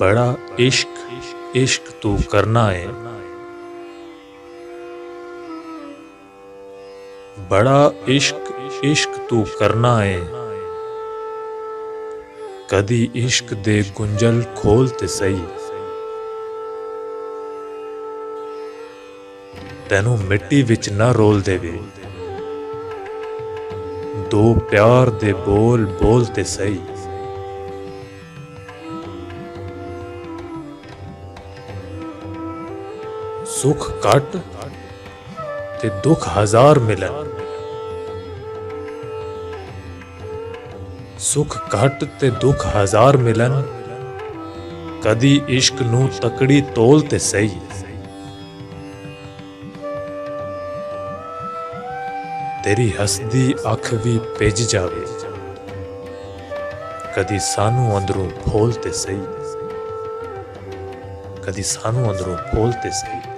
बड़ा इश्क इश्क तू करना है, बड़ा इश्क इश्क तू करना है। कदी इश्क दे गुंजल खोल ते सही, तेनू मिट्टी विच ना रोल देवे। दो प्यार दे बोल बोल ते सही, सुख घट ते दुख हजार मिलन। सुख घट ते दुख हजार मिलन, कदी इश्क नू तकड़ी तोल ते सही। तेरी हसदी अख भी भिज जावे, कदी सानू अंदरों फोल ते सही, कदी सानू अंदरों फोल ते सही।